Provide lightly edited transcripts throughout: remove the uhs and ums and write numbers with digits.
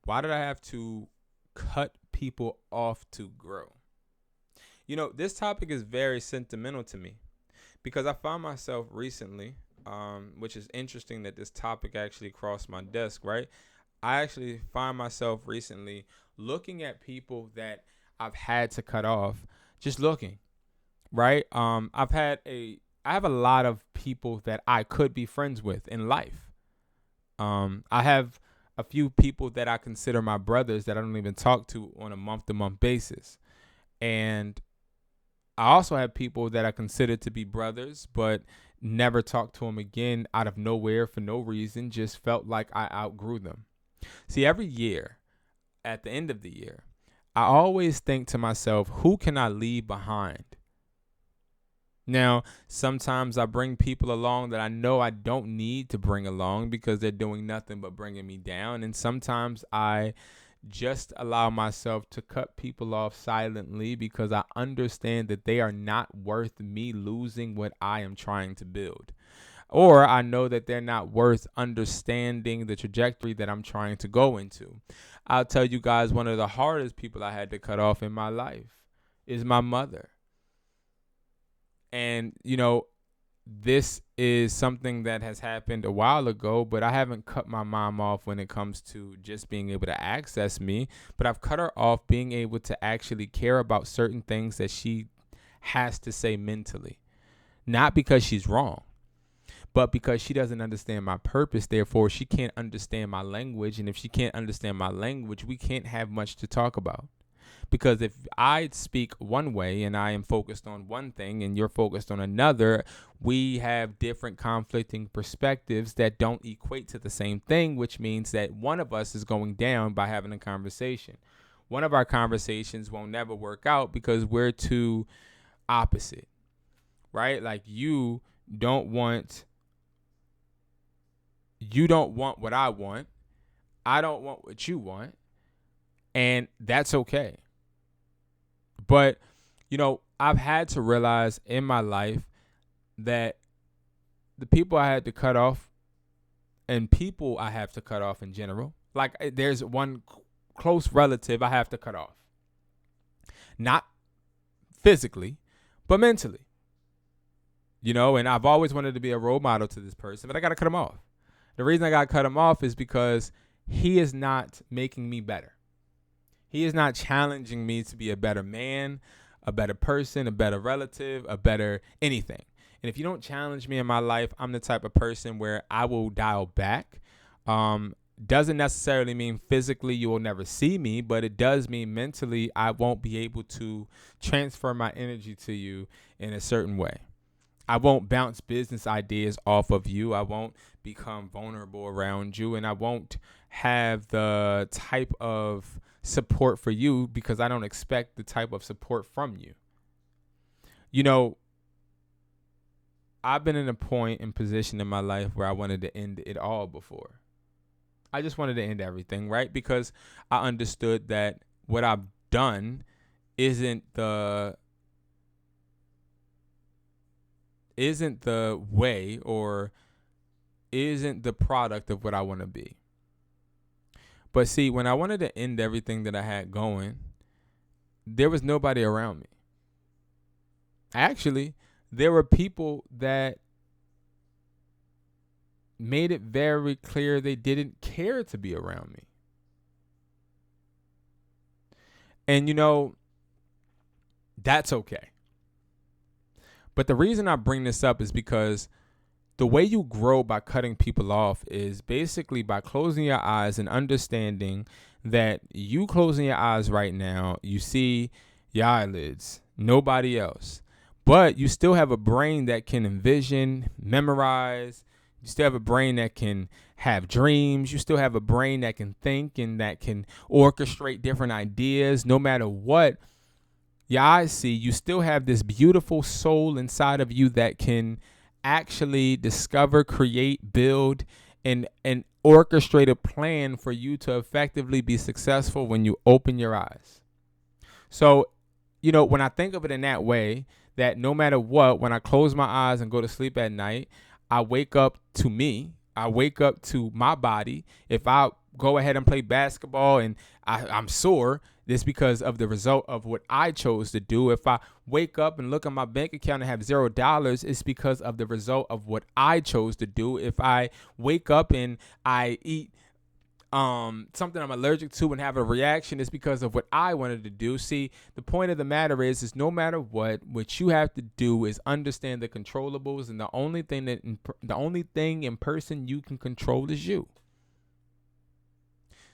Why did I have to cut people off to grow? This topic is very sentimental to me because I found myself recently, which is interesting that this topic actually crossed my desk, right? I actually find myself recently looking at people that I've had to cut off, just looking, right? I have a lot of people that I could be friends with in life. I have a few people that I consider my brothers that I don't even talk to on a month to month basis. And I also have people that I consider to be brothers, but never talked to them again out of nowhere for no reason, just felt like I outgrew them. See, every year, at the end of the year, I always think to myself, who can I leave behind? Now, sometimes I bring people along that I know I don't need to bring along because they're doing nothing but bringing me down. And sometimes I just allow myself to cut people off silently because I understand that they are not worth me losing what I am trying to build. Or I know that they're not worth understanding the trajectory that I'm trying to go into. I'll tell you guys, one of the hardest people I had to cut off in my life is my mother. And, this is something that has happened a while ago, but I haven't cut my mom off when it comes to just being able to access me. But I've cut her off being able to actually care about certain things that she has to say mentally. Not because she's wrong, but because she doesn't understand my purpose. Therefore, she can't understand my language. And if she can't understand my language, we can't have much to talk about. Because if I speak one way and I am focused on one thing and you're focused on another, we have different conflicting perspectives that don't equate to the same thing, which means that one of us is going down by having a conversation. One of our conversations won't never work out because we're too opposite, right? Like you don't want what I want. I don't want what you want. And that's okay. But, I've had to realize in my life that the people I had to cut off and people I have to cut off in general, like there's one close relative I have to cut off. Not physically, but mentally. And I've always wanted to be a role model to this person, but I got to cut him off. The reason I got to cut him off is because he is not making me better. He is not challenging me to be a better man, a better person, a better relative, a better anything. And if you don't challenge me in my life, I'm the type of person where I will dial back. Doesn't necessarily mean physically you will never see me, but it does mean mentally I won't be able to transfer my energy to you in a certain way. I won't bounce business ideas off of you. I won't become vulnerable around you, and I won't have the type of support for you because I don't expect the type of support from you. I've been in a point and position in my life where I wanted to end it all before. I just wanted to end everything, right? Because I understood that what I've done isn't the way or isn't the product of what I want to be. But see, when I wanted to end everything that I had going, there was nobody around me. Actually, there were people that made it very clear they didn't care to be around me. And that's okay. But the reason I bring this up is because the way you grow by cutting people off is basically by closing your eyes and understanding that you closing your eyes right now, you see your eyelids, nobody else. But you still have a brain that can envision, memorize. You still have a brain that can have dreams. You still have a brain that can think and that can orchestrate different ideas. No matter what your eyes see, you still have this beautiful soul inside of you that can actually discover, create, build, and orchestrate a plan for you to effectively be successful when you open your eyes. So, when I think of it in that way, that no matter what, when I close my eyes and go to sleep at night, I wake up to me. I wake up to my body. If I go ahead and play basketball and I'm sore, it's because of the result of what I chose to do. If I wake up and look at my bank account and have $0, it's because of the result of what I chose to do. If I wake up and I eat something I'm allergic to and have a reaction, is because of what I wanted to do. See, the point of the matter is no matter what you have to do is understand the controllables, and the only thing in person you can control is you.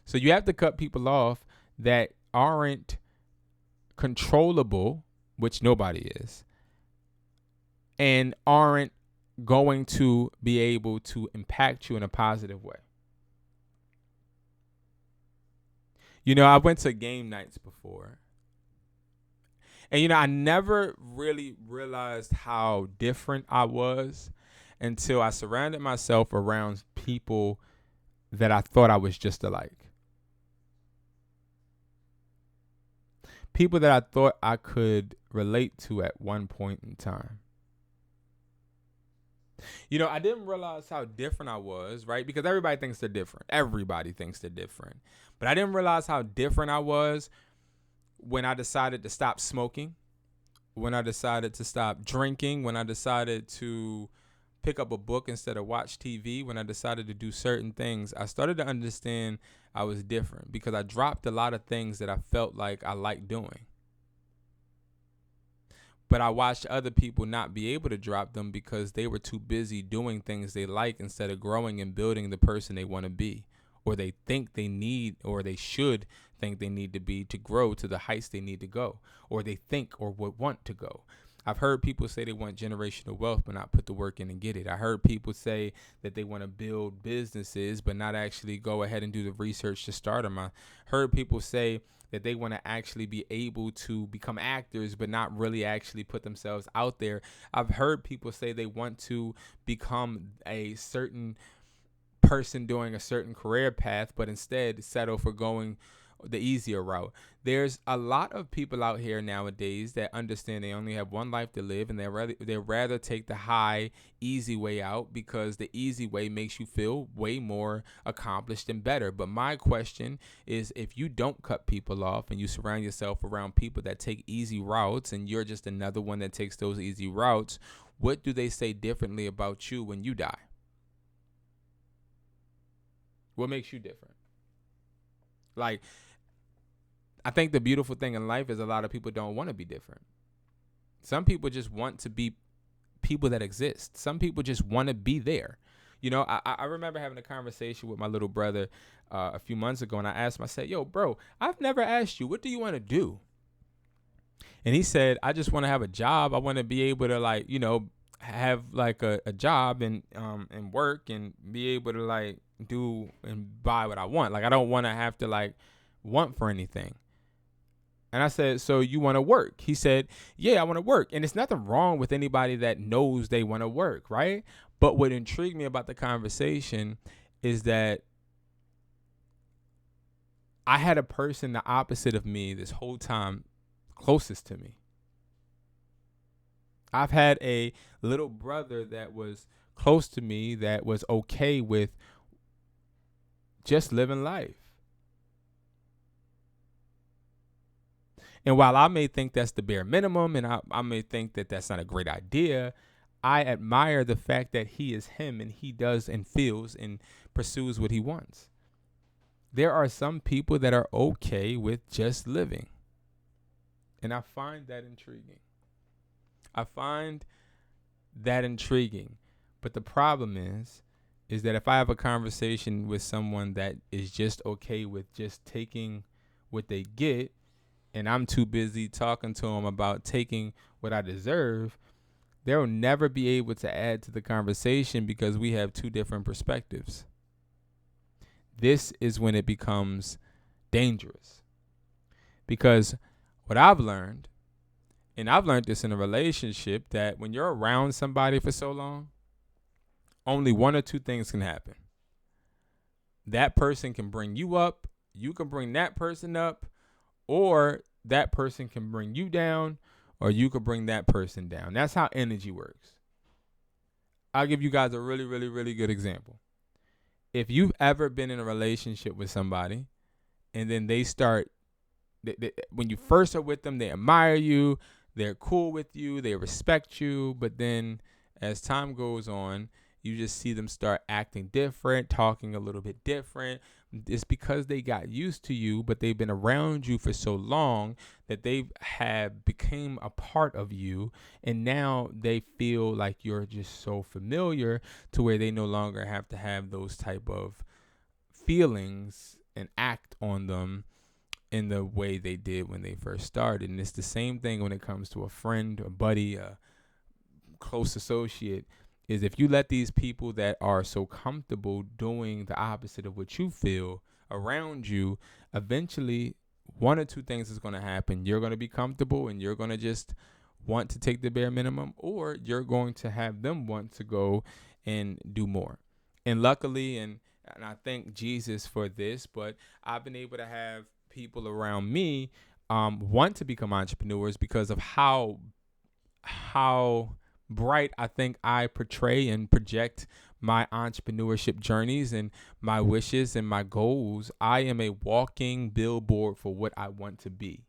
So you have to cut people off that aren't controllable, which nobody is, and aren't going to be able to impact you in a positive way. You know, I went to game nights before. And, you know, I never really realized how different I was until I surrounded myself around people that I thought I was just alike. People that I thought I could relate to at one point in time. You know, I didn't realize how different I was, right? Because everybody thinks they're different. Everybody thinks they're different. But I didn't realize how different I was when I decided to stop smoking, when I decided to stop drinking, when I decided to pick up a book instead of watch TV, when I decided to do certain things. I started to understand I was different because I dropped a lot of things that I felt like I liked doing. But I watched other people not be able to drop them because they were too busy doing things they like instead of growing and building the person they want to be, or they think they need, or they should think they need to be to grow to the heights they need to go, or they think or would want to go. I've heard people say they want generational wealth but not put the work in and get it. I heard people say that they want to build businesses but not actually go ahead and do the research to start them. I heard people say that they want to actually be able to become actors but not really actually put themselves out there. I've heard people say they want to become a certain person doing a certain career path but instead settle for going the easier route. There's a lot of people out here nowadays that understand they only have one life to live, and they'd rather take the high, easy way out because the easy way makes you feel way more accomplished and better. But my question is, if you don't cut people off and you surround yourself around people that take easy routes and you're just another one that takes those easy routes, what do they say differently about you when you die? What makes you different? Like, I think the beautiful thing in life is a lot of people don't want to be different. Some people just want to be people that exist. Some people just want to be there. You know, I remember having a conversation with my little brother a few months ago, and I asked him, I said, yo, bro, I've never asked you, what do you want to do? And he said, I just want to have a job. I want to be able to, like, you know, have like a job and work and be able to like do and buy what I want. Like, I don't want to have to like want for anything. And I said, so you want to work? He said, yeah, I want to work. And it's nothing wrong with anybody that knows they want to work, right? But what intrigued me about the conversation is that I had a person the opposite of me this whole time, closest to me. I've had a little brother that was close to me that was okay with just living life. And while I may think that's the bare minimum and I may think that that's not a great idea, I admire the fact that he is him and he does and feels and pursues what he wants. There are some people that are okay with just living. And I find that intriguing. But the problem is that if I have a conversation with someone that is just okay with just taking what they get, and I'm too busy talking to them about taking what I deserve, they'll never be able to add to the conversation because we have two different perspectives. This is when it becomes dangerous. Because what I've learned, and I've learned this in a relationship, that when you're around somebody for so long, only one or two things can happen. That person can bring you up, you can bring that person up, or that person can bring you down, or you could bring that person down. That's how energy works. I'll give you guys a really, really, really good example. if you've ever been in a relationship with somebody and then they start, when you first are with them, they admire you, they're cool with you, they respect you, but then as time goes on, you just see them start acting different, talking a little bit different. It's because they got used to you, but they've been around you for so long that they have become a part of you, and now they feel like you're just so familiar to where they no longer have to have those type of feelings and act on them in the way they did when they first started. And it's the same thing when it comes to a friend, a buddy, a close associate, is if you let these people that are so comfortable doing the opposite of what you feel around you, eventually one or two things is going to happen. You're going to be comfortable and you're going to just want to take the bare minimum, or you're going to have them want to go and do more. And luckily, and I thank Jesus for this, but I've been able to have people around me want to become entrepreneurs because of how bright I think I portray and project my entrepreneurship journeys and my wishes and my goals. I am a walking billboard for what I want to be,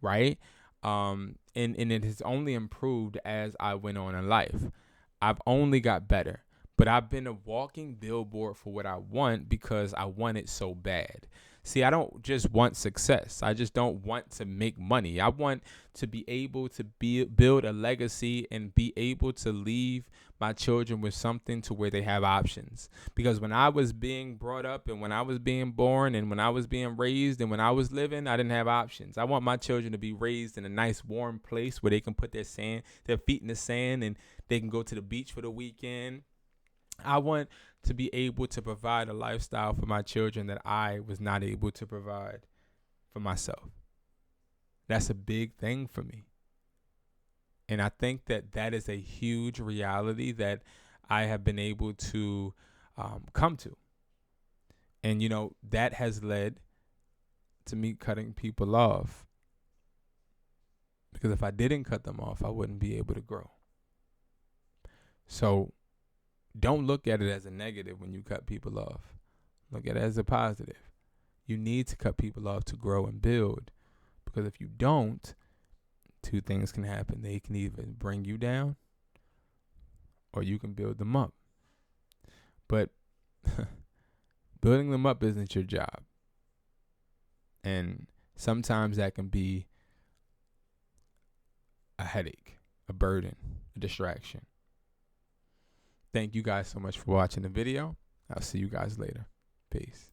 right? And it has only improved as I went on in life. I've only got better, but I've been a walking billboard for what I want because I want it so bad. See, I don't just want success. I just don't want to make money. I want to be able to build a legacy and be able to leave my children with something to where they have options. Because when I was being brought up and when I was being born and when I was being raised and when I was living, I didn't have options. I want my children to be raised in a nice warm place where they can put their feet in the sand, and they can go to the beach for the weekend. I want to be able to provide a lifestyle for my children that I was not able to provide for myself. That's a big thing for me. And I think that is a huge reality that I have been able to come to. And, that has led to me cutting people off. Because if I didn't cut them off, I wouldn't be able to grow. So don't look at it as a negative when you cut people off. Look at it as a positive. You need to cut people off to grow and build. Because if you don't, two things can happen. They can either bring you down or you can build them up. But building them up isn't your job. And sometimes that can be a headache, a burden, a distraction. Thank you guys so much for watching the video. I'll see you guys later. Peace.